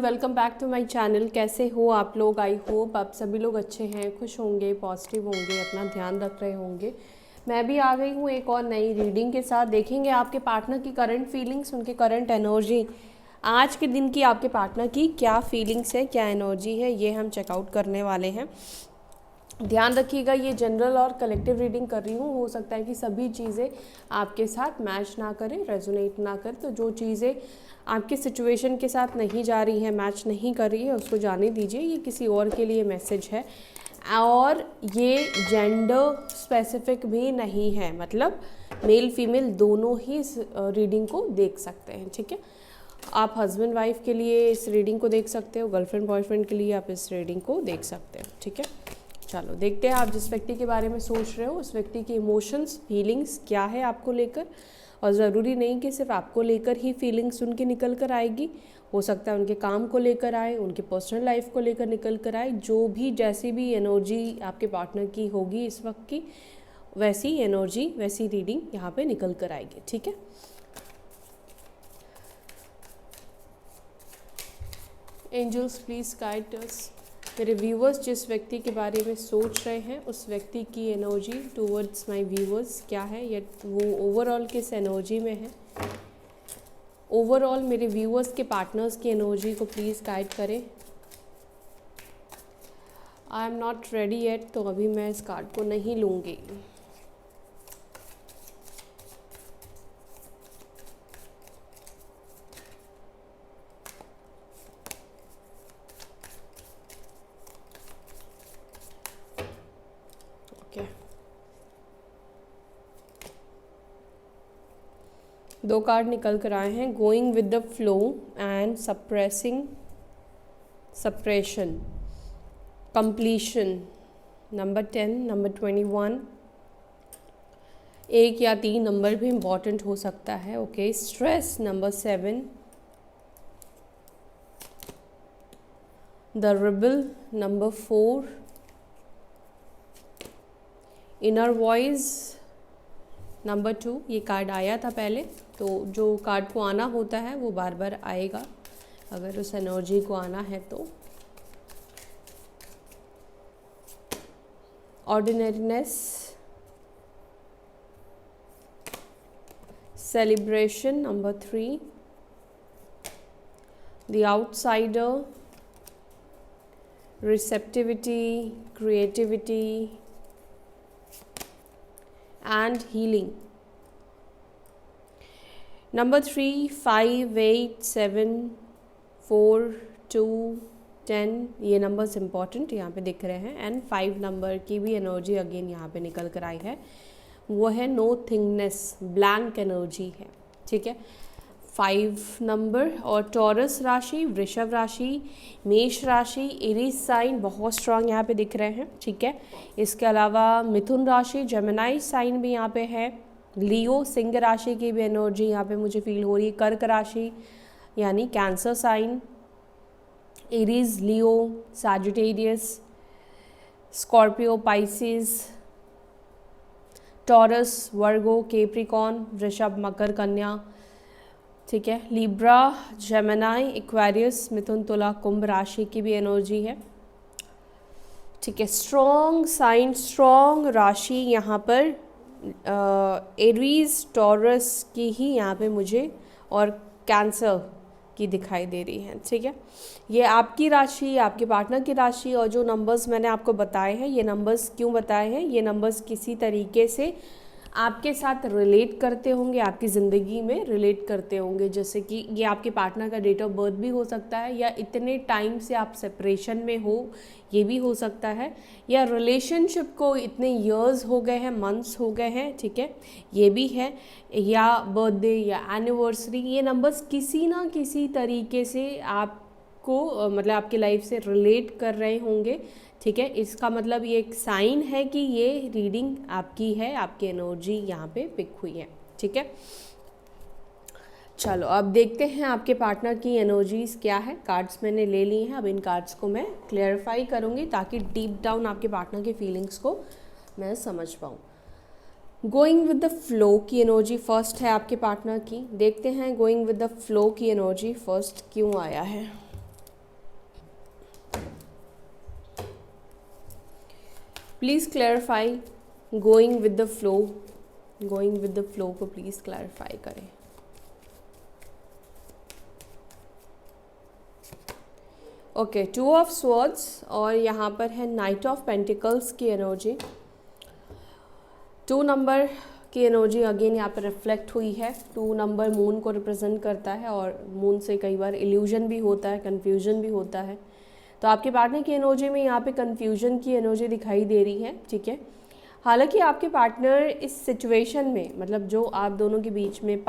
Welcome back to my channel. कैसे हो आप लोग? आई होप आप सभी लोग अच्छे हैं, खुश होंगे, पॉजिटिव होंगे, अपना ध्यान रख रहे होंगे। मैं भी आ गई हूँ एक और नई रीडिंग के साथ। देखेंगे आपके पार्टनर की करंट फीलिंग्स, उनके करंट एनर्जी, आज के दिन की आपके पार्टनर की क्या फीलिंग्स है, क्या एनर्जी है, ये हम चेकआउट करने वाले हैं। ध्यान रखिएगा, ये जनरल और कलेक्टिव रीडिंग कर रही हूँ। हो सकता है कि सभी चीज़ें आपके साथ मैच ना करें, रेजोनेट ना करें, तो जो चीज़ें आपके सिचुएशन के साथ नहीं जा रही है, मैच नहीं कर रही है, उसको जाने दीजिए। ये किसी और के लिए मैसेज है और ये जेंडर स्पेसिफिक भी नहीं है, मतलब मेल फीमेल दोनों ही इस रीडिंग को देख सकते हैं। ठीक है, आप हस्बैंड वाइफ के लिए इस रीडिंग को देख सकते हो, गर्लफ्रेंड बॉयफ्रेंड के लिए आप इस रीडिंग को देख सकते हो। ठीक है, चलो देखते हैं आप जिस व्यक्ति के बारे में सोच रहे हो उस व्यक्ति की इमोशंस, फीलिंग्स क्या है आपको लेकर। और ज़रूरी नहीं कि सिर्फ आपको लेकर ही फीलिंग्स उनकी निकल कर आएगी, हो सकता है उनके काम को लेकर आए, उनके पर्सनल लाइफ को लेकर निकल कर आए। जो भी जैसी भी एनर्जी आपके पार्टनर की होगी इस वक्त की, वैसी एनर्जी, वैसी रीडिंग यहाँ पे निकल कर आएगी। ठीक है, एंजल्स प्लीज गाइड अस। मेरे व्यूवर्स जिस व्यक्ति के बारे में सोच रहे हैं उस व्यक्ति की एनर्जी टूवर्ड्स माय व्यूवर्स क्या है, या वो ओवरऑल किस एनर्जी में है। ओवरऑल मेरे व्यूवर्स के पार्टनर्स की एनर्जी को प्लीज़ गाइड करें। I am not ready yet, तो अभी मैं इस कार्ड को नहीं लूँगी। दो कार्ड निकल कर आए हैं, going with the flow and suppression, completion, number 10, number 21, एक या 3 नंबर भी इम्पॉर्टेंट हो सकता है। Okay, stress, number 7, the rebel, number 4, inner voice, number 2। ये कार्ड आया था पहले, तो जो कार्ड को आना होता है वो बार बार आएगा अगर उस एनर्जी को आना है तो। Ordinariness, celebration, number 3, the outsider, receptivity, creativity and healing. Number 3, 5, 8, 7, 4, 2, 10, ये नंबर्स इंपॉर्टेंट यहाँ पे दिख रहे हैं। एंड 5 नंबर की भी एनर्जी अगेन यहाँ पे निकल कर आई है, वो है नो थिंगनेस, ब्लैंक एनर्जी है। ठीक है, 5 नंबर और टॉरस राशि, वृषभ राशि, मेष राशि, एरीज साइन बहुत स्ट्रांग यहाँ पे दिख रहे हैं। ठीक है, इसके अलावा मिथुन राशि, जेमिनी साइन भी यहाँ पे है, लियो सिंह राशि की भी एनर्जी यहाँ पे मुझे फील हो रही है, कर्क राशि यानी कैंसर साइन, एरीज, लियो, सैजिटेरियस, स्कॉर्पियो, पाइसिस, टॉरस, वर्गो, कैप्रिकॉर्न, वृषभ, मकर, कन्या। ठीक है, लिब्रा, जेमिनी, एक्वेरियस, मिथुन, तुला, कुंभ राशि की भी एनर्जी है। ठीक है, स्ट्रॉन्ग साइन, स्ट्रॉन्ग राशि यहाँ पर एरीज, टॉरस की ही यहाँ पे मुझे और कैंसर की दिखाई दे रही है। ठीक है, ये आपकी राशि, आपके पार्टनर की राशि, और जो नंबर्स मैंने आपको बताए हैं, ये नंबर्स क्यों बताए हैं, ये नंबर्स किसी तरीके से आपके साथ रिलेट करते होंगे, आपकी ज़िंदगी में रिलेट करते होंगे। जैसे कि ये आपके पार्टनर का डेट ऑफ बर्थ भी हो सकता है, या इतने टाइम से आप सेपरेशन में हो ये भी हो सकता है, या रिलेशनशिप को इतने इयर्स हो गए हैं, मंथ्स हो गए हैं। ठीक है, ये भी है, या बर्थडे या एनिवर्सरी, ये नंबर्स किसी ना किसी तरीके से आपको मतलब आपकी लाइफ से रिलेट कर रहे होंगे। ठीक है, इसका मतलब ये एक साइन है कि ये रीडिंग आपकी है, आपकी एनर्जी यहाँ पे पिक हुई है। ठीक है, चलो अब देखते हैं आपके पार्टनर की एनर्जीज क्या है। कार्ड्स मैंने ले लिए हैं, अब इन कार्ड्स को मैं क्लियरिफाई करूँगी ताकि डीप डाउन आपके पार्टनर की फीलिंग्स को मैं समझ पाऊँ। गोइंग विद द फ्लो की एनर्जी फर्स्ट है आपके पार्टनर की। देखते हैं गोइंग विद द फ्लो की एनर्जी फर्स्ट क्यों आया है। Please clarify going with the flow, going with the flow को प्लीज़ क्लैरिफाई करें। ओके, 2 ऑफ स्वॉर्ड्स और यहाँ पर है नाइट ऑफ पेंटिकल्स की एनर्जी। 2 नंबर की एनर्जी अगेन यहाँ पर रिफ्लेक्ट हुई है। 2 नंबर मून को रिप्रेजेंट करता है और मून से कई बार इल्यूजन भी होता है, कन्फ्यूजन भी होता है। तो आपके पार्टनर की एनर्जी में यहाँ पे कन्फ्यूजन की एनर्जी दिखाई दे रही है, ठीक है। हालांकि आपके पार्टनर इस सिचुएशन में, मतलब जो आप दोनों के बीच में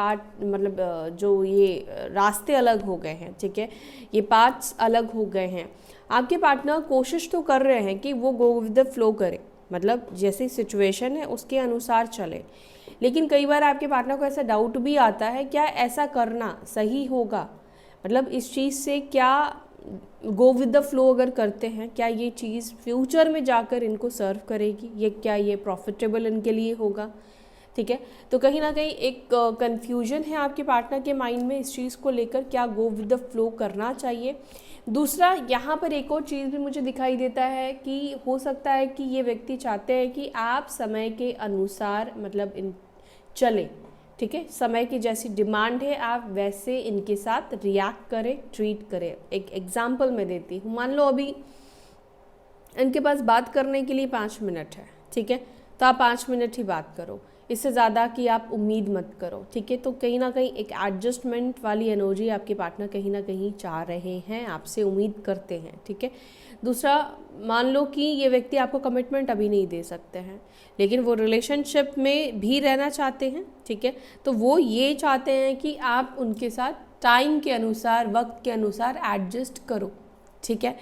जो ये रास्ते अलग हो गए हैं, ठीक है, ये पाथ्स अलग हो गए हैं, आपके पार्टनर कोशिश तो कर रहे हैं कि वो गो विद द फ्लो करे, मतलब जैसी सिचुएशन है उसके अनुसार चले। लेकिन कई बार आपके पार्टनर को ऐसा डाउट भी आता है, क्या ऐसा करना सही होगा, मतलब इस चीज़ से क्या गो विद द फ्लो अगर करते हैं, क्या ये चीज़ फ्यूचर में जाकर इनको सर्व करेगी, क्या ये प्रॉफिटेबल इनके लिए होगा, ठीक है। तो कहीं ना कहीं एक कन्फ्यूजन है आपके पार्टनर के माइंड में इस चीज़ को लेकर, क्या गो विद द फ्लो करना चाहिए। दूसरा, यहाँ पर एक और चीज़ भी मुझे दिखाई देता है कि हो सकता है कि ये व्यक्ति चाहते हैं कि आप समय के अनुसार मतलब चले, ठीक है, समय की जैसी डिमांड है आप वैसे इनके साथ रिएक्ट करें, ट्रीट करें। एक एग्जांपल मैं देती हूँ, मान लो अभी इनके पास बात करने के लिए 5 मिनट है, ठीक है, तो आप 5 मिनट ही बात करो, इससे ज़्यादा की आप उम्मीद मत करो, ठीक है। तो कहीं ना कहीं एक एडजस्टमेंट वाली एनर्जी आपके पार्टनर कहीं ना कहीं चाह रहे हैं, आपसे उम्मीद करते हैं, ठीक है। दूसरा, मान लो कि ये व्यक्ति आपको कमिटमेंट अभी नहीं दे सकते हैं, लेकिन वो रिलेशनशिप में भी रहना चाहते हैं, ठीक है। तो वो ये चाहते हैं कि आप उनके साथ टाइम के अनुसार, वक्त के अनुसार एडजस्ट करो, ठीक है।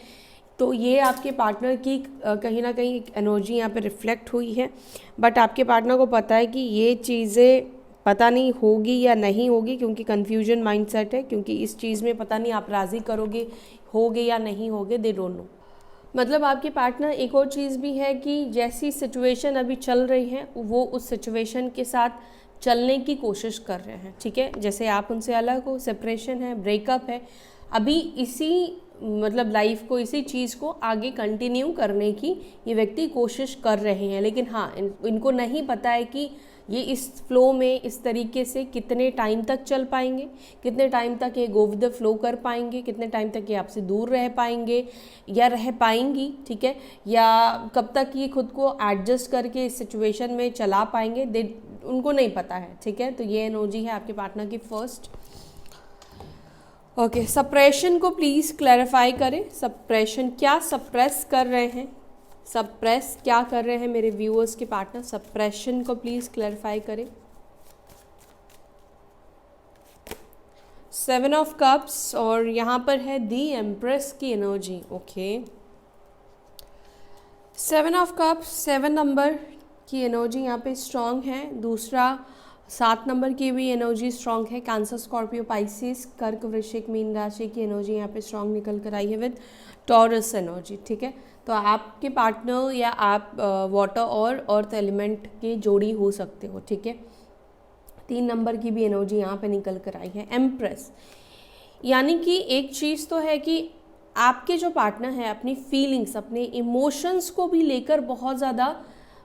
तो ये आपके पार्टनर की कहीं ना कहीं एक एनर्जी यहाँ पे रिफ्लेक्ट हुई है। बट आपके पार्टनर को पता है कि ये चीज़ें पता नहीं होगी या नहीं होगी, क्योंकि कन्फ्यूजन माइंडसेट है, क्योंकि इस चीज़ में पता नहीं आप राज़ी करोगे, होगे या नहीं होगे, दे डोंट नो। मतलब आपके पार्टनर, एक और चीज़ भी है कि जैसी सिचुएशन अभी चल रही है वो उस सिचुएशन के साथ चलने की कोशिश कर रहे हैं, ठीक है। जैसे आप उनसे अलग हो, सेपरेशन है, ब्रेकअप है, अभी इसी मतलब लाइफ को, इसी चीज़ को आगे कंटिन्यू करने की ये व्यक्ति कोशिश कर रहे हैं। लेकिन हाँ, इनको नहीं पता है कि ये इस फ्लो में इस तरीके से कितने टाइम तक चल पाएंगे, कितने टाइम तक ये गो विद द फ्लो कर पाएंगे, कितने टाइम तक ये आपसे दूर रह पाएंगे या रह पाएंगी, ठीक है, या कब तक ये खुद को एडजस्ट करके इस सिचुएशन में चला पाएंगे, उनको नहीं पता है, ठीक है। तो ये एनर्जी है आपके पार्टनर की फर्स्ट। ओके, सप्रेशन को प्लीज़ क्लैरिफाई करें। सप्रेशन, क्या सप्रेस कर रहे हैं, सप्रेस क्या कर रहे हैं मेरे व्यूअर्स के पार्टनर, सप्रेशन को प्लीज़ क्लैरिफाई करें। 7 ऑफ कप्स और यहाँ पर है दी एम्प्रेस की energy. Okay, 7 of cups, 7 number की एनर्जी यहाँ पे स्ट्रॉन्ग है। दूसरा, 7 नंबर की भी एनर्जी स्ट्रॉन्ग है। कैंसर, स्कॉर्पियो, पाइसिस, कर्क, वृश्चिक, मीन राशि की एनर्जी यहाँ पे स्ट्रॉन्ग निकल कर आई है विद टॉरस एनर्जी, ठीक है। तो आपके पार्टनर या आप वाटर और अर्थ एलिमेंट के जोड़ी हो सकते हो, ठीक है। 3 नंबर की भी एनर्जी यहाँ पे निकल कर आई है, एम्प्रेस। यानी कि एक चीज़ तो है कि आपके जो पार्टनर है अपनी फीलिंग्स, अपने इमोशंस को भी लेकर बहुत ज़्यादा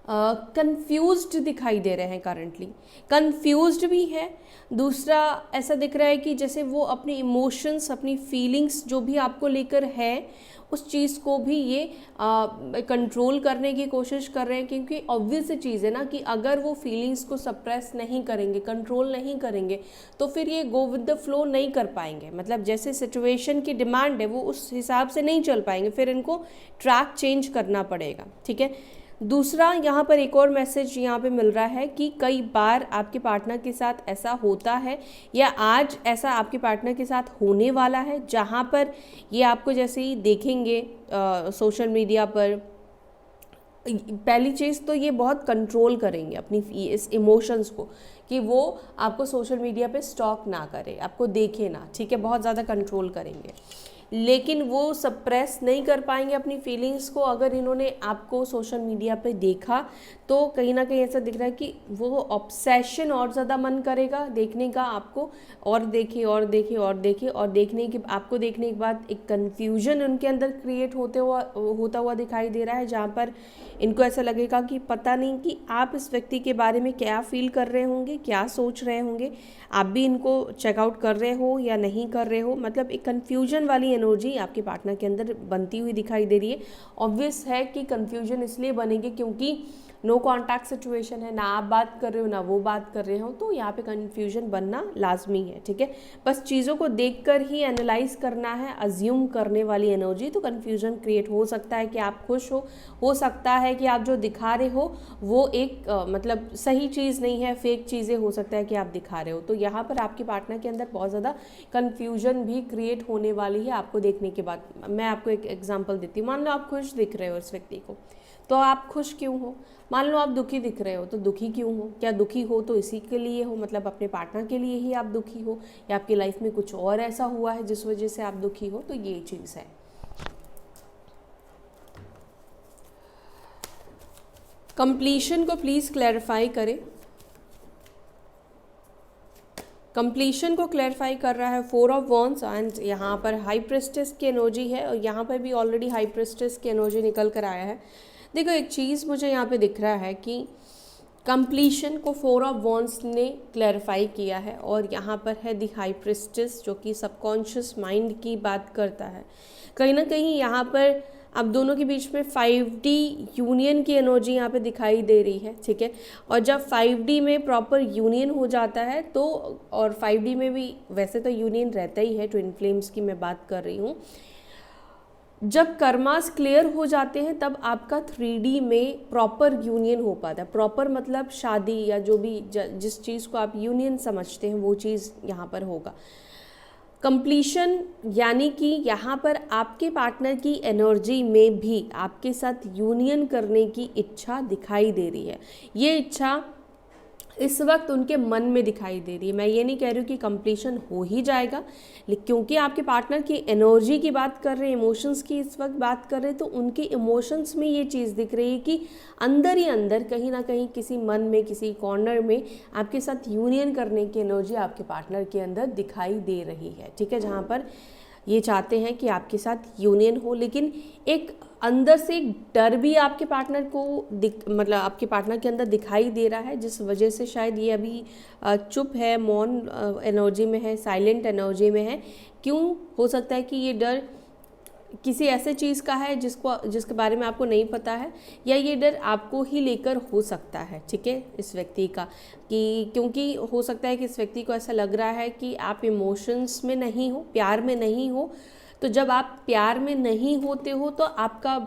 कंफ्यूज्ड दिखाई दे रहे हैं करंटली, कंफ्यूज्ड भी है। दूसरा, ऐसा दिख रहा है कि जैसे वो अपने इमोशंस, अपनी फीलिंग्स जो भी आपको लेकर है, उस चीज़ को भी ये कंट्रोल करने की कोशिश कर रहे हैं, क्योंकि ऑब्वियस सी चीज़ है ना कि अगर वो फीलिंग्स को सप्रेस नहीं करेंगे, कंट्रोल नहीं करेंगे, तो फिर ये गो विद द फ्लो नहीं कर पाएंगे। मतलब जैसे सिचुएशन की डिमांड है वो उस हिसाब से नहीं चल पाएंगे, फिर इनको ट्रैक चेंज करना पड़ेगा, ठीक है। दूसरा, यहाँ पर एक और मैसेज यहाँ पे मिल रहा है कि कई बार आपके पार्टनर के साथ ऐसा होता है या आज ऐसा आपके पार्टनर के साथ होने वाला है, जहाँ पर ये आपको जैसे ही देखेंगे सोशल मीडिया पर, पहली चीज़ तो ये बहुत कंट्रोल करेंगे अपनी इस इमोशंस को, कि वो आपको सोशल मीडिया पे स्टॉक ना करे, आपको देखे ना, ठीक है, बहुत ज़्यादा कंट्रोल करेंगे। लेकिन वो सप्रेस नहीं कर पाएंगे अपनी फीलिंग्स को। अगर इन्होंने आपको सोशल मीडिया पे देखा तो कहीं ना कहीं ऐसा दिख रहा है कि वो ऑब्सेशन और ज़्यादा मन करेगा देखने का आपको, और देखे और देखे और देखे, और देखने के आपको देखने के बाद एक कन्फ्यूजन उनके अंदर क्रिएट होता हुआ दिखाई दे रहा है, जहाँ पर इनको ऐसा लगेगा कि पता नहीं कि आप इस व्यक्ति के बारे में क्या फील कर रहे होंगे, क्या सोच रहे होंगे, आप भी इनको चेकआउट कर रहे हो या नहीं कर रहे हो। मतलब एक कन्फ्यूजन वाली एनर्जी आपके पार्टनर के अंदर बनती हुई दिखाई दे रही है। ऑब्वियस है कि कन्फ्यूजन इसलिए बनेगी क्योंकि नो कॉन्टैक्ट सिचुएशन है, ना आप बात कर रहे हो ना वो बात कर रहे हो, तो यहाँ पे कन्फ्यूजन बनना लाजमी है। ठीक है, बस चीज़ों को देखकर ही एनालाइज करना है, अज्यूम करने वाली एनर्जी, तो कन्फ्यूजन क्रिएट हो सकता है कि आप खुश हो सकता है कि आप जो दिखा रहे हो वो एक मतलब सही चीज़ नहीं है, फेक चीज़ें हो सकता है कि आप दिखा रहे हो। तो यहाँ पर आपके पार्टनर के अंदर बहुत ज़्यादा कन्फ्यूजन भी क्रिएट होने वाली है आपको देखने के बाद। मैं आपको एक एग्जाम्पल देती हूँ। मान लो आप खुश दिख रहे हो इस व्यक्ति को, तो आप खुश क्यों हो? मान लो आप दुखी दिख रहे हो, तो दुखी क्यों हो? क्या दुखी हो तो इसी के लिए हो, मतलब अपने पार्टनर के लिए ही आप दुखी हो, या आपकी लाइफ में कुछ और ऐसा हुआ है जिस वजह से आप दुखी हो? तो ये चीज़ है। कंप्लीशन को प्लीज़ क्लैरिफाई करें। कंप्लीशन को क्लैरिफाई कर रहा है 4 ऑफ वॉन्ड्स, एंड यहाँ पर हाई प्रिस्टेस की एनर्जी है, और यहाँ पर भी ऑलरेडी हाई प्रिस्टेस की एनर्जी निकल कर आया है। देखो एक चीज़ मुझे यहाँ पे दिख रहा है कि कंप्लीशन को 4 ऑफ वॉन्ड्स ने क्लैरिफाई किया है, और यहाँ पर है दी हाई प्रिस्टेस जो कि सबकॉन्शियस माइंड की बात करता है। कहीं ना कहीं यहाँ पर अब दोनों के बीच में 5D यूनियन की एनर्जी यहाँ पे दिखाई दे रही है। ठीक है, और जब 5D में प्रॉपर यूनियन हो जाता है तो, और 5D में भी वैसे तो यूनियन रहता ही है, ट्विन फ्लेम्स की मैं बात कर रही हूँ, जब कर्मास क्लियर हो जाते हैं तब आपका 3D में प्रॉपर यूनियन हो पाता है। प्रॉपर मतलब शादी या जो भी जिस चीज़ को आप यूनियन समझते हैं वो चीज़ यहाँ पर होगा। कंप्लीशन यानी कि यहाँ पर आपके पार्टनर की एनर्जी में भी आपके साथ यूनियन करने की इच्छा दिखाई दे रही है। ये इच्छा इस वक्त उनके मन में दिखाई दे रही है। मैं ये नहीं कह रही हूँ कि कंप्लीशन हो ही जाएगा, लेकिन क्योंकि आपके पार्टनर की एनर्जी की बात कर रहे हैं, इमोशंस की इस वक्त बात कर रहे हैं, तो उनके इमोशंस में ये चीज़ दिख रही है कि अंदर ही अंदर कहीं ना कहीं किसी मन में किसी कॉर्नर में आपके साथ यूनियन करने की एनर्जी आपके पार्टनर के अंदर दिखाई दे रही है। ठीक है, जहाँ पर ये चाहते हैं कि आपके साथ यूनियन हो, लेकिन एक अंदर से एक डर भी आपके पार्टनर को मतलब आपके पार्टनर के अंदर दिखाई दे रहा है, जिस वजह से शायद ये अभी चुप है, मौन एनर्जी में है, साइलेंट एनर्जी में है। क्यों हो सकता है कि ये डर किसी ऐसे चीज़ का है जिसके बारे में आपको नहीं पता है, या ये डर आपको ही लेकर हो सकता है। ठीक है, इस व्यक्ति का, कि क्योंकि हो सकता है कि इस व्यक्ति को ऐसा लग रहा है कि आप इमोशंस में नहीं हो, प्यार में नहीं हो। तो जब आप प्यार में नहीं होते हो तो आपका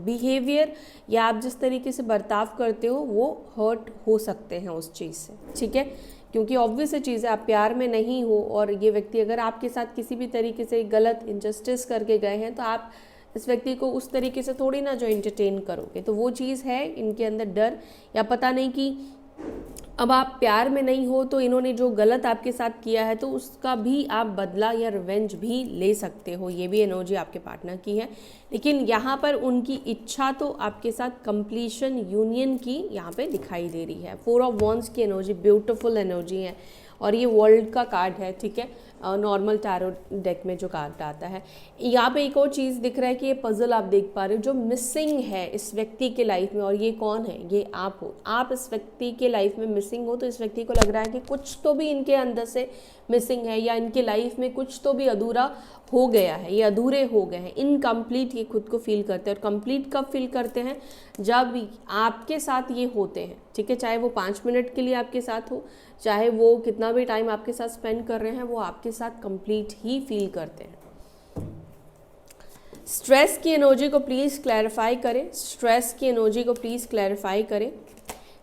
बिहेवियर या आप जिस तरीके से बर्ताव करते हो वो हर्ट हो सकते हैं उस चीज़ से। ठीक है, क्योंकि ऑब्वियस चीज़ है, आप प्यार में नहीं हो और ये व्यक्ति अगर आपके साथ किसी भी तरीके से गलत इनजस्टिस करके गए हैं तो आप इस व्यक्ति को उस तरीके से थोड़ी ना जो एंटरटेन करोगे। तो वो चीज़ है इनके अंदर, डर, या पता नहीं कि अब आप प्यार में नहीं हो तो इन्होंने जो गलत आपके साथ किया है तो उसका भी आप बदला या रिवेंज भी ले सकते हो। ये भी एनर्जी आपके पार्टनर की है, लेकिन यहाँ पर उनकी इच्छा तो आपके साथ कंप्लीशन यूनियन की यहाँ पे दिखाई दे रही है। 4 ऑफ वॉन्ड्स की एनर्जी ब्यूटीफुल एनर्जी है, और ये वर्ल्ड का कार्ड है। ठीक है, नॉर्मल टैरो डेक में जो कार्ड आता है। यहाँ पे एक और चीज़ दिख रहा है कि ये पजल आप देख पा रहे हो जो मिसिंग है इस व्यक्ति के लाइफ में, और ये कौन है? ये आप हो। आप इस व्यक्ति के लाइफ में मिसिंग हो, तो इस व्यक्ति को लग रहा है कि कुछ तो भी इनके अंदर से मिसिंग है, या इनके लाइफ में कुछ तो भी अधूरा हो गया है, ये अधूरे हो गए हैं, इनकम्प्लीट ये खुद को फील करते हैं। और कंप्लीट कब फील करते हैं? जब आपके साथ ये होते हैं। ठीक है, चाहे वो 5 मिनट के लिए आपके साथ हो, चाहे वो कितना भी टाइम आपके साथ स्पेंड कर रहे हैं, वो आपके साथ कंप्लीट ही फील करते हैं। स्ट्रेस की एनर्जी को प्लीज़ क्लैरिफाई करें। स्ट्रेस की एनर्जी को प्लीज़ क्लैरिफाई करें।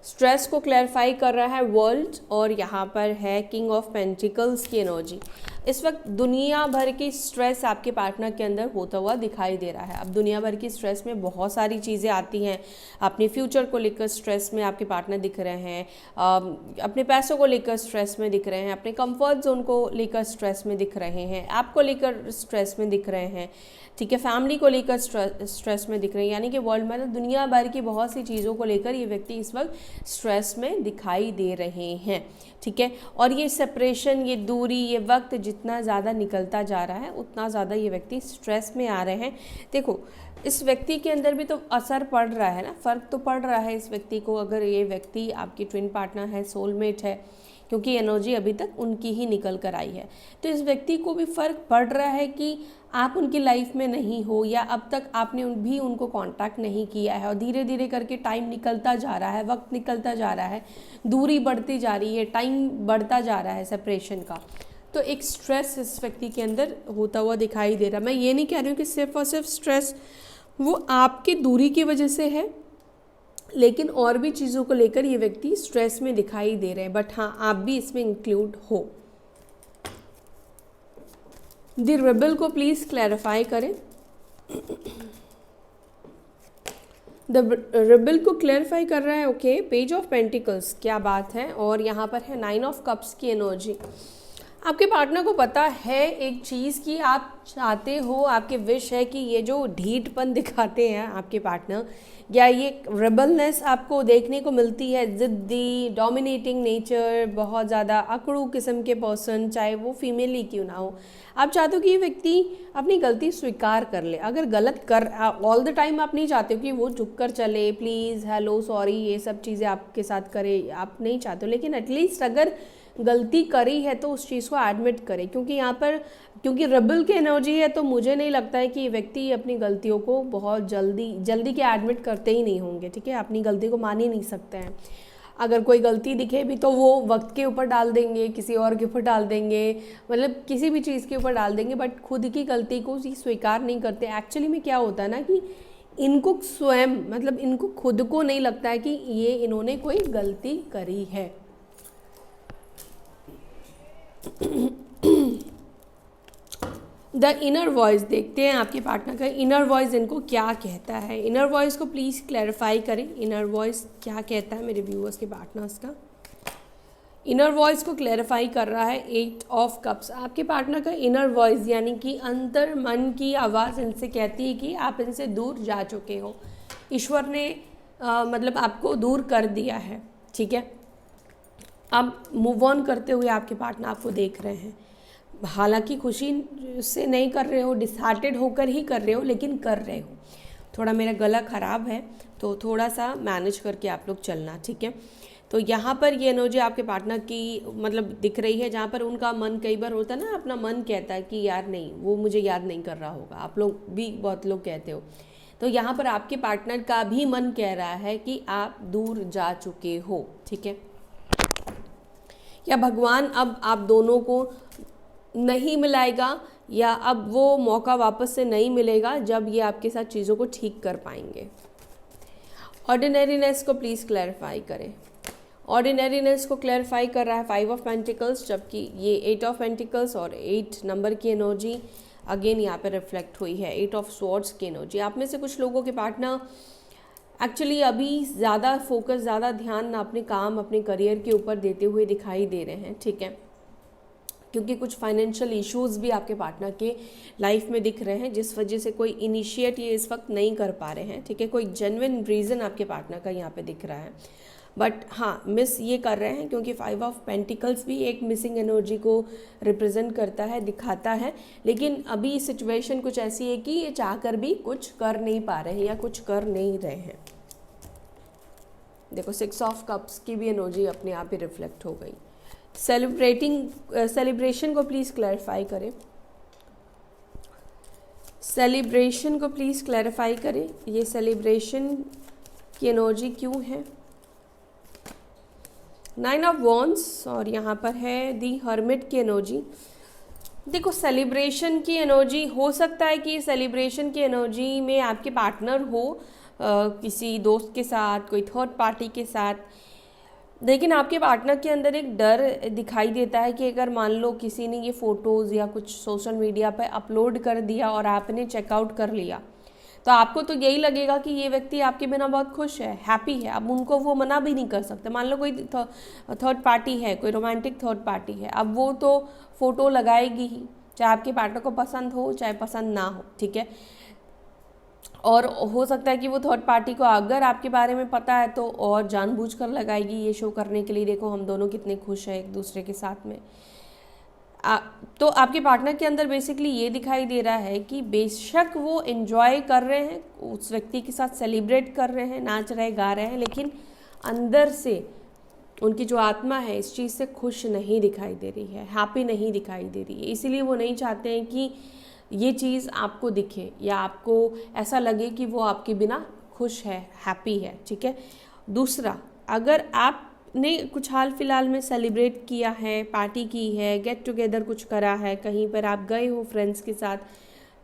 स्ट्रेस को क्लैरिफाई कर रहा है वर्ल्ड, और यहाँ पर है किंग ऑफ पेंटिकल्स की एनर्जी। इस वक्त दुनिया भर की स्ट्रेस आपके पार्टनर के अंदर होता हुआ दिखाई दे रहा है। अब दुनिया भर की स्ट्रेस में बहुत सारी चीज़ें आती हैं। अपने फ्यूचर को लेकर स्ट्रेस में आपके पार्टनर दिख रहे हैं, अपने पैसों को लेकर स्ट्रेस में दिख रहे हैं, अपने कंफर्ट जोन को लेकर स्ट्रेस में दिख रहे हैं, आपको लेकर स्ट्रेस में दिख रहे हैं, ठीक है, फैमिली को लेकर स्ट्रेस में दिख रहे हैं। यानी कि वर्ल्ड में दुनिया भर की बहुत सी चीज़ों को लेकर ये व्यक्ति इस वक्त स्ट्रेस में दिखाई दे रहे हैं, ठीक है। और ये सेपरेशन, ये दूरी, ये वक्त जितना ज़्यादा निकलता जा रहा है उतना ज़्यादा ये व्यक्ति स्ट्रेस में आ रहे हैं। देखो, इस व्यक्ति के अंदर भी तो असर पड़ रहा है ना, फ़र्क तो पड़ रहा है इस व्यक्ति को। अगर ये व्यक्ति आपकी ट्विन पार्टनर है, सोलमेट है, क्योंकि एनर्जी अभी तक उनकी ही निकल कर आई है, तो इस व्यक्ति को भी फ़र्क पड़ रहा है कि आप उनकी लाइफ में नहीं हो, या अब तक आपने भी उनको कांटेक्ट नहीं किया है। और धीरे धीरे करके टाइम निकलता जा रहा है, वक्त निकलता जा रहा है, दूरी बढ़ती जा रही है, टाइम बढ़ता जा रहा है सेपरेशन का। तो एक स्ट्रेस इस व्यक्ति के अंदर होता हुआ दिखाई दे रहा है। मैं ये नहीं कह रही हूँ कि सिर्फ और सिर्फ स्ट्रेस वो आपकी दूरी की वजह से है, लेकिन और भी चीज़ों को लेकर ये व्यक्ति स्ट्रेस में दिखाई दे रहे हैं। बट हाँ, आप भी इसमें इंक्लूड हो। द रेबल को प्लीज़ क्लैरिफाई करें। द रेबल को क्लैरिफाई कर रहा है, ओके, पेज ऑफ पेंटिकल्स, क्या बात है। और यहाँ पर है 9 ऑफ कप्स की एनर्जी। आपके पार्टनर को पता है एक चीज़ कि आप चाहते हो, आपके विश है कि ये जो ढीठपन दिखाते हैं आपके पार्टनर, या ये रेबलनेस आपको देखने को मिलती है, ज़िद्दी, डोमिनेटिंग नेचर, बहुत ज़्यादा अकड़ू किस्म के पर्सन, चाहे वो फीमेल ही क्यों ना हो, आप चाहते हो कि ये व्यक्ति अपनी गलती स्वीकार कर ले। अगर गलत कर ऑल द टाइम आप नहीं चाहते हो कि वो झुक कर चले, प्लीज़, हेलो, सॉरी, ये सब चीज़ें आपके साथ करे, आप नहीं चाहते हो, लेकिन एटलीस्ट अगर गलती करी है तो उस चीज़ को एडमिट करे। क्योंकि यहाँ पर क्योंकि रेबल की एनर्जी है, तो मुझे नहीं लगता है कि ये व्यक्ति अपनी गलतियों को बहुत जल्दी के एडमिट करते ही नहीं होंगे, ठीक है। अपनी गलती को मान ही नहीं सकते हैं। अगर कोई गलती दिखे भी तो वो वक्त के ऊपर डाल देंगे, किसी और के ऊपर डाल देंगे, मतलब किसी भी चीज़ के ऊपर डाल देंगे, बट खुद की गलती को स्वीकार नहीं करते। एक्चुअली में क्या होता है ना कि इनको स्वयं, मतलब इनको खुद को नहीं लगता है कि ये इन्होंने कोई गलती करी है। द इनर वॉइस, देखते हैं आपके पार्टनर का इनर वॉइस इनको क्या कहता है। इनर वॉइस को प्लीज़ क्लैरिफाई करें। इनर वॉइस क्या कहता है मेरे व्यूअर्स के पार्टनर्स का। इनर वॉइस को क्लैरिफाई कर रहा है 8 ऑफ कप्स। आपके पार्टनर का इनर वॉइस यानी कि अंतर मन की आवाज़ इनसे कहती है कि आप इनसे दूर जा चुके हो, ईश्वर ने मतलब आपको दूर कर दिया है, ठीक है। अब मूव ऑन करते हुए आपके पार्टनर आपको देख रहे हैं। हालांकि खुशी से नहीं कर रहे हो, डिसहार्टेड होकर ही कर रहे हो, लेकिन कर रहे हो। थोड़ा मेरा गला ख़राब है तो थोड़ा सा मैनेज करके आप लोग चलना, ठीक है। तो यहाँ पर ये एनर्जी आपके पार्टनर की मतलब दिख रही है, जहाँ पर उनका मन, कई बार होता है ना, अपना मन कहता है कि यार नहीं, वो मुझे याद नहीं कर रहा होगा। आप लोग भी बहुत लोग कहते हो। तो यहाँ पर आपके पार्टनर का भी मन कह रहा है कि आप दूर जा चुके हो, ठीक है। या भगवान अब आप दोनों को नहीं मिलाएगा, या अब वो मौका वापस से नहीं मिलेगा जब ये आपके साथ चीज़ों को ठीक कर पाएंगे। ऑर्डिनरीनेस को प्लीज़ क्लैरिफाई करें। ऑर्डिनरीनेस को क्लैरिफाई कर रहा है 5 ऑफ पेंटिकल्स, जबकि ये 8 ऑफ पेंटिकल्स और 8 नंबर की एनर्जी अगेन यहाँ पे रिफ्लेक्ट हुई है। 8 ऑफ स्वॉर्ड्स की एनर्जी। आप में से कुछ लोगों के पार्टनर एक्चुअली अभी ज़्यादा फोकस, ज़्यादा ध्यान अपने काम, अपने करियर के ऊपर देते हुए दिखाई दे रहे हैं, ठीक है। क्योंकि कुछ फाइनेंशियल इश्यूज़ भी आपके पार्टनर के लाइफ में दिख रहे हैं, जिस वजह से कोई इनिशिएट ये इस वक्त नहीं कर पा रहे हैं, ठीक है। कोई जेन्युइन रीज़न आपके पार्टनर का यहाँ पे दिख रहा है, बट हाँ, मिस ये कर रहे हैं क्योंकि 5 ऑफ पेंटिकल्स भी एक मिसिंग एनर्जी को रिप्रेजेंट करता है, दिखाता है। लेकिन अभी सिचुएशन कुछ ऐसी है कि ये चाहकर भी कुछ कर नहीं पा रहे हैं या कुछ कर नहीं रहे हैं। देखो 6 ऑफ कप्स की भी एनर्जी अपने आप ही रिफ्लेक्ट हो गई। सेलिब्रेशन को प्लीज़ क्लैरिफाई करें। सेलिब्रेशन को प्लीज़ क्लैरिफाई करें। ये सेलिब्रेशन की एनर्जी क्यों है। 9 ऑफ वॉन्ड्स और यहाँ पर है दी हर्मिट की एनर्जी। देखो सेलिब्रेशन की एनर्जी, हो सकता है कि सेलिब्रेशन की एनर्जी में आपके पार्टनर हो किसी दोस्त के साथ, कोई थर्ड पार्टी के साथ, लेकिन आपके पार्टनर के अंदर एक डर दिखाई देता है कि अगर मान लो किसी ने ये फ़ोटोज़ या कुछ सोशल मीडिया पर अपलोड कर दिया और आपने चेकआउट कर लिया, तो आपको तो यही लगेगा कि ये व्यक्ति आपके बिना बहुत खुश है, हैप्पी है। अब उनको वो मना भी नहीं कर सकते। मान लो कोई थर्ड पार्टी है, कोई रोमांटिक थर्ड पार्टी है, अब वो तो फ़ोटो लगाएगी ही, चाहे आपके पार्टनर को पसंद हो चाहे पसंद ना हो, ठीक है। और हो सकता है कि वो थर्ड पार्टी को अगर आपके बारे में पता है तो और जानबूझकर लगाएगी ये शो करने के लिए, देखो हम दोनों कितने खुश हैं एक दूसरे के साथ में। तो आपके पार्टनर के अंदर बेसिकली ये दिखाई दे रहा है कि बेशक वो एंजॉय कर रहे हैं, उस व्यक्ति के साथ सेलिब्रेट कर रहे हैं, नाच रहे गा रहे हैं, लेकिन अंदर से उनकी जो आत्मा है इस चीज़ से खुश नहीं दिखाई दे रही है, हैप्पी नहीं दिखाई दे रही है। इसीलिए वो नहीं चाहते हैं कि ये चीज़ आपको दिखे या आपको ऐसा लगे कि वो आपके बिना खुश है, हैप्पी है, ठीक है। दूसरा, अगर आपने कुछ हाल फिलहाल में सेलिब्रेट किया है, पार्टी की है, गेट टुगेदर कुछ करा है, कहीं पर आप गए हो फ्रेंड्स के साथ,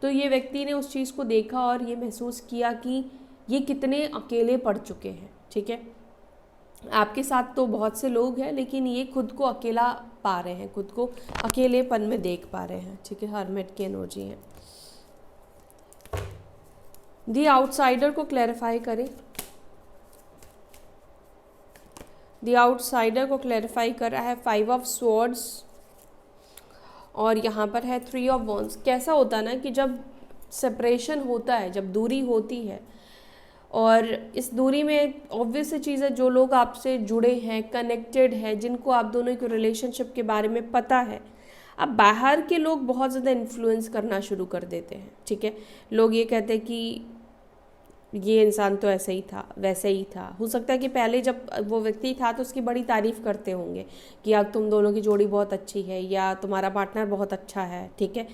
तो ये व्यक्ति ने उस चीज़ को देखा और ये महसूस किया कि ये कितने अकेले पड़ चुके हैं, ठीक है। आपके साथ तो बहुत से लोग हैं लेकिन ये खुद को अकेला पा रहे हैं, खुद को अकेलेपन में देख पा रहे हैं, ठीक है। हर्मिट की एनर्जी है। दी आउटसाइडर को क्लैरिफाई करें। दी आउटसाइडर को क्लैरिफाई कर रहा है 5 ऑफ स्वॉर्ड्स और यहाँ पर है 3 ऑफ वॉन्ड्स। कैसा होता है ना कि जब सेपरेशन होता है, जब दूरी होती है, और इस दूरी में ऑब्वियस चीज़ है, जो लोग आपसे जुड़े हैं, कनेक्टेड है, जिनको आप दोनों के रिलेशनशिप के बारे में पता है, अब बाहर के लोग बहुत ज़्यादा इन्फ्लुएंस करना शुरू कर देते हैं, ठीक है। लोग ये कहते हैं कि ये इंसान तो ऐसे ही था, वैसे ही था। हो सकता है कि पहले जब वो व्यक्ति था तो उसकी बड़ी तारीफ़ करते होंगे कि अब तुम दोनों की जोड़ी बहुत अच्छी है या तुम्हारा पार्टनर बहुत अच्छा है, ठीक है।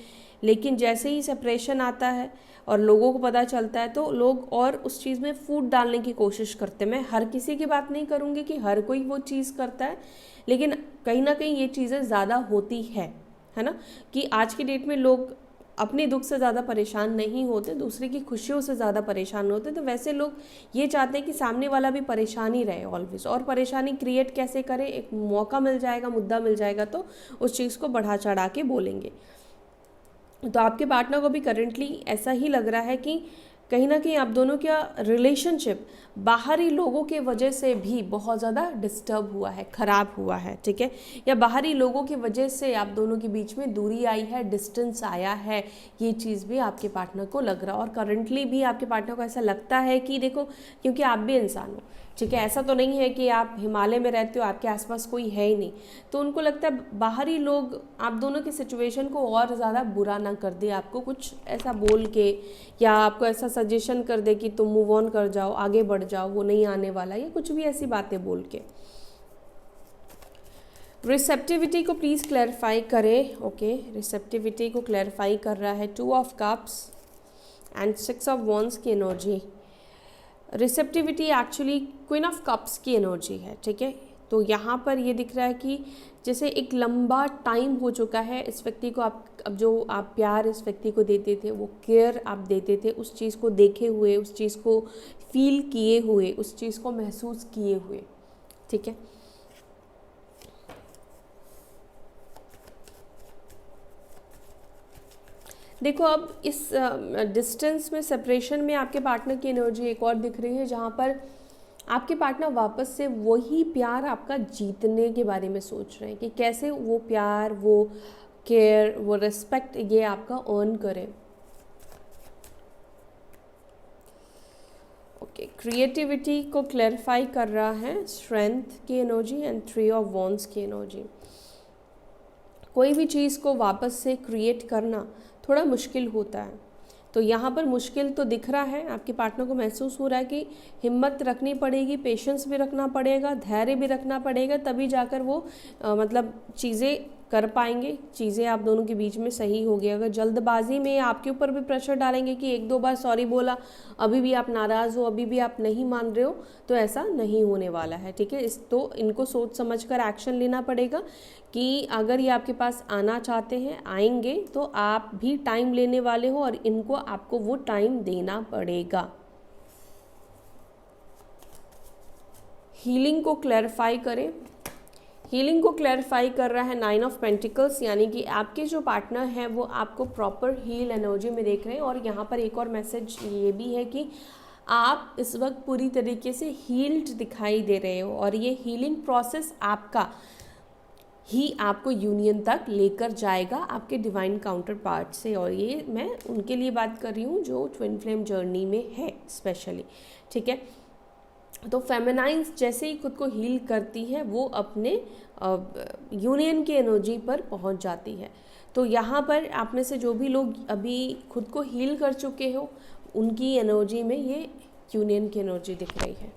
लेकिन जैसे ही सेपरेशन आता है और लोगों को पता चलता है तो लोग और उस चीज़ में फूट डालने की कोशिश करते हैं। मैं हर किसी की बात नहीं करूँगी कि हर कोई वो चीज़ करता है, लेकिन कहीं ना कहीं ये चीज़ें ज़्यादा होती है ना, कि आज की डेट में लोग अपने दुख से ज़्यादा परेशान नहीं होते, दूसरे की खुशियों से ज़्यादा परेशान होते। तो वैसे लोग ये चाहते हैं कि सामने वाला भी परेशान ही रहे ऑलवेज, और परेशानी क्रिएट कैसे करे, एक मौका मिल जाएगा, मुद्दा मिल जाएगा तो उस चीज़ को बढ़ा चढ़ा के बोलेंगे। तो आपके पार्टनर को भी करेंटली ऐसा ही लग रहा है कि कहीं ना कहीं आप दोनों का रिलेशनशिप बाहरी लोगों के वजह से भी बहुत ज़्यादा डिस्टर्ब हुआ है, ख़राब हुआ है, ठीक है। या बाहरी लोगों की वजह से आप दोनों के बीच में दूरी आई है, डिस्टेंस आया है, ये चीज़ भी आपके पार्टनर को लग रहा है। और करंटली भी आपके पार्टनर को ऐसा लगता है कि देखो, क्योंकि आप भी इंसान हो, ठीक है, ऐसा तो नहीं है कि आप हिमालय में रहते हो, आपके आसपास कोई है ही नहीं, तो उनको लगता है बाहरी लोग आप दोनों की सिचुएशन को और ज़्यादा बुरा ना कर दे, आपको कुछ ऐसा बोल के या आपको ऐसा सजेशन कर दे कि तुम मूव ऑन कर जाओ, आगे बढ़ जाओ, वो नहीं आने वाला, या कुछ भी ऐसी बातें बोल के। रिसेप्टिविटी को प्लीज़ क्लैरिफाई करें। ओके, रिसेप्टिविटी को क्लैरिफाई कर रहा है 2 of cups and 6 of wands की energy. Receptivity actually queen of cups की एनर्जी है, ठीक है। तो यहाँ पर ये दिख रहा है कि जैसे एक लंबा टाइम हो चुका है इस व्यक्ति को, आप अब जो आप प्यार इस व्यक्ति को देते थे, वो केयर आप देते थे, उस चीज़ को देखे हुए, उस चीज़ को फील किए हुए, उस चीज़ को महसूस किए हुए, ठीक है। देखो अब इस डिस्टेंस में, सेपरेशन में आपके पार्टनर की एनर्जी एक और दिख रही है, जहाँ पर आपके पार्टनर वापस से वही प्यार आपका जीतने के बारे में सोच रहे हैं कि कैसे वो प्यार, वो केयर, वो रिस्पेक्ट ये आपका अर्न करें। ओके, क्रिएटिविटी को क्लैरिफाई कर रहा है स्ट्रेंथ की एनर्जी एंड 3 ऑफ वॉन्ड्स की एनर्जी। कोई भी चीज़ को वापस से क्रिएट करना थोड़ा मुश्किल होता है, तो यहाँ पर मुश्किल तो दिख रहा है, आपके पार्टनर को महसूस हो रहा है कि हिम्मत रखनी पड़ेगी, पेशेंस भी रखना पड़ेगा, धैर्य भी रखना पड़ेगा, तभी जाकर वो मतलब चीज़ें कर पाएंगे, चीज़ें आप दोनों के बीच में सही होगी। अगर जल्दबाजी में आपके ऊपर भी प्रेशर डालेंगे कि 1-2 बार सॉरी बोला, अभी भी आप नाराज़ हो, अभी भी आप नहीं मान रहे हो, तो ऐसा नहीं होने वाला है, ठीक है। तो इनको सोच समझ कर एक्शन लेना पड़ेगा कि अगर ये आपके पास आना चाहते हैं, आएंगे, तो आप भी टाइम लेने वाले हो और इनको आपको वो टाइम देना पड़ेगा। हीलिंग को क्लैरिफाई करें। हीलिंग को क्लैरिफाई कर रहा है 9 ऑफ पेंटिकल्स, यानी कि आपके जो पार्टनर हैं वो आपको प्रॉपर हील एनर्जी में देख रहे हैं। और यहाँ पर एक और मैसेज ये भी है कि आप इस वक्त पूरी तरीके से हील्ड दिखाई दे रहे हो और ये हीलिंग प्रोसेस आपका ही आपको यूनियन तक लेकर जाएगा आपके डिवाइन काउंटर पार्ट से। और ये मैं उनके लिए बात कर रही हूँ जो ट्विन फ्लेम जर्नी में है स्पेशली, ठीक है। तो फेमिनाइन्स जैसे ही खुद को हील करती है वो अपने यूनियन की एनर्जी पर पहुंच जाती है। तो यहाँ पर आप में से जो भी लोग अभी खुद को हील कर चुके हो उनकी एनर्जी में ये यूनियन की एनर्जी दिख रही है।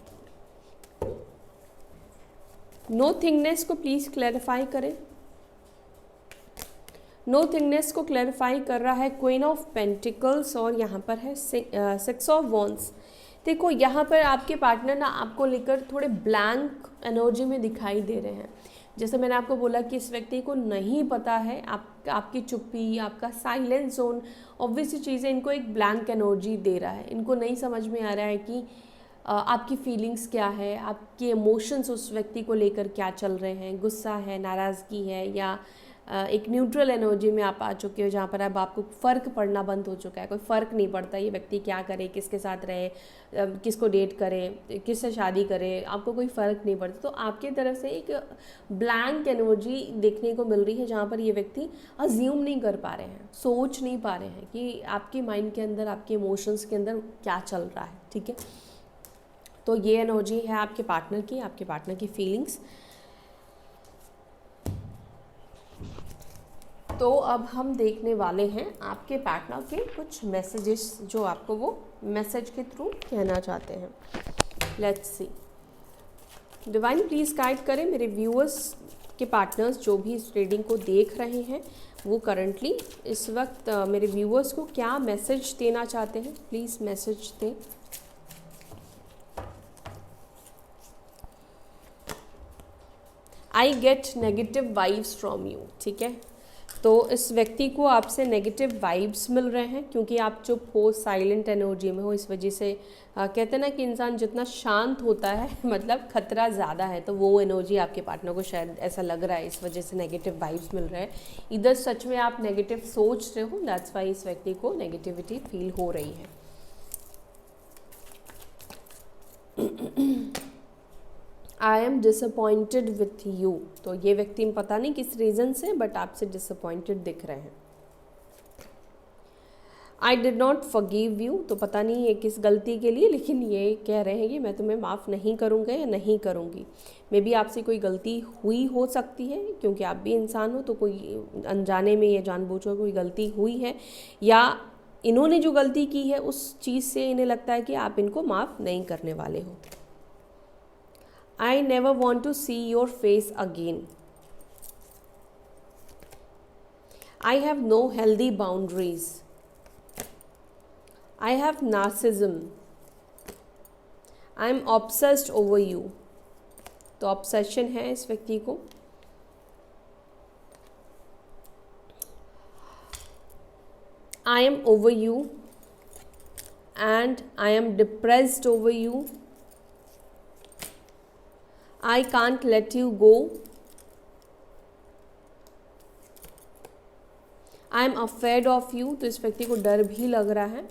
नो थिंगनेस को प्लीज़ क्लैरिफाई करें। नो थिंगनेस को क्लैरिफाई कर रहा है क्वीन ऑफ पेंटिकल्स और यहाँ पर है 6 ऑफ वॉन्ड्स। देखो यहाँ पर आपके पार्टनर ना आपको लेकर थोड़े ब्लैंक एनर्जी में दिखाई दे रहे हैं। जैसे मैंने आपको बोला कि इस व्यक्ति को नहीं पता है आपकी चुप्पी, आपका साइलेंस जोन, ऑब्वियसली चीज़ें इनको एक ब्लैंक एनर्जी दे रहा है। इनको नहीं समझ में आ रहा है कि आपकी फीलिंग्स क्या है, आपके इमोशंस उस व्यक्ति को लेकर क्या चल रहे हैं, गुस्सा है, नाराज़गी है, या एक न्यूट्रल एनर्जी में आप आ चुके हो जहाँ पर अब आपको फ़र्क पड़ना बंद हो चुका है। कोई फ़र्क नहीं पड़ता ये व्यक्ति क्या करे, किसके साथ रहे, किसको डेट करे, किससे शादी करे, आपको कोई फ़र्क नहीं पड़ता। तो आपकी तरफ से एक ब्लैंक एनर्जी देखने को मिल रही है जहाँ पर ये व्यक्ति अज्यूम नहीं कर पा रहे हैं, सोच नहीं पा रहे हैं कि आपके माइंड के अंदर, आपके इमोशंस के अंदर क्या चल रहा है, ठीक है। तो ये एनर्जी है आपके पार्टनर की फीलिंग्स। तो अब हम देखने वाले हैं आपके पार्टनर के कुछ मैसेजेस जो आपको वो मैसेज के थ्रू कहना चाहते हैं। Let's see. Divine please guide करें मेरे व्यूअर्स के पार्टनर्स जो भी इस रीडिंग को देख रहे हैं वो करंटली इस वक्त मेरे व्यूअर्स को क्या मैसेज देना चाहते हैं। प्लीज़ मैसेज दें। I get negative vibes from you, ठीक है। तो इस व्यक्ति को आपसे नेगेटिव वाइब्स मिल रहे हैं क्योंकि आप चुप हो, साइलेंट एनर्जी में हो। इस वजह से कहते हैं ना कि इंसान जितना शांत होता है मतलब खतरा ज़्यादा है, तो वो एनर्जी आपके पार्टनर को शायद ऐसा लग रहा है, इस वजह से नेगेटिव वाइब्स मिल रहे हैं। इधर सच में आप नेगेटिव सोच रहे हो, दैट्स वाई इस व्यक्ति को नेगेटिविटी फील हो रही है। I am disappointed with you. तो ये व्यक्ति पता नहीं किस रीज़न से बट आपसे डिसअपॉइंटेड दिख रहे हैं। I did not forgive you. तो पता नहीं ये किस गलती के लिए, लेकिन ये कह रहे हैं कि मैं तुम्हें माफ़ नहीं करूँगा या नहीं करूँगी। मे बी आपसे कोई गलती हुई हो सकती है क्योंकि आप भी इंसान हो, तो कोई अनजाने में या जानबूझकर कोई गलती हुई है, या इन्होंने जो गलती की है उस चीज़ से इन्हें लगता है कि आप इनको माफ़ नहीं करने वाले हो। I never want to see your face again. I have no healthy boundaries. I have narcissism. I am obsessed over you. तो ऑब्सेशन है इस व्यक्ति को। I am over you and I am depressed over you. I can't let you go. I am afraid of you. तो इस व्यक्ति को डर भी लग रहा है।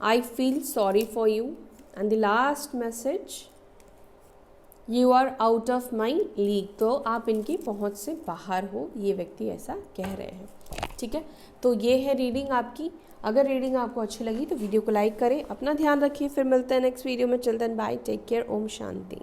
I feel sorry for you. And the last message, you are out of my league. तो आप इनकी पहुंच से बाहर हो, ये व्यक्ति ऐसा कह रहे हैं, ठीक है। तो ये है रीडिंग आपकी। अगर रीडिंग आपको अच्छी लगी तो वीडियो को लाइक करें, अपना ध्यान रखिए। फिर मिलते हैं नेक्स्ट वीडियो में। Children bye, take care, Om Shanti.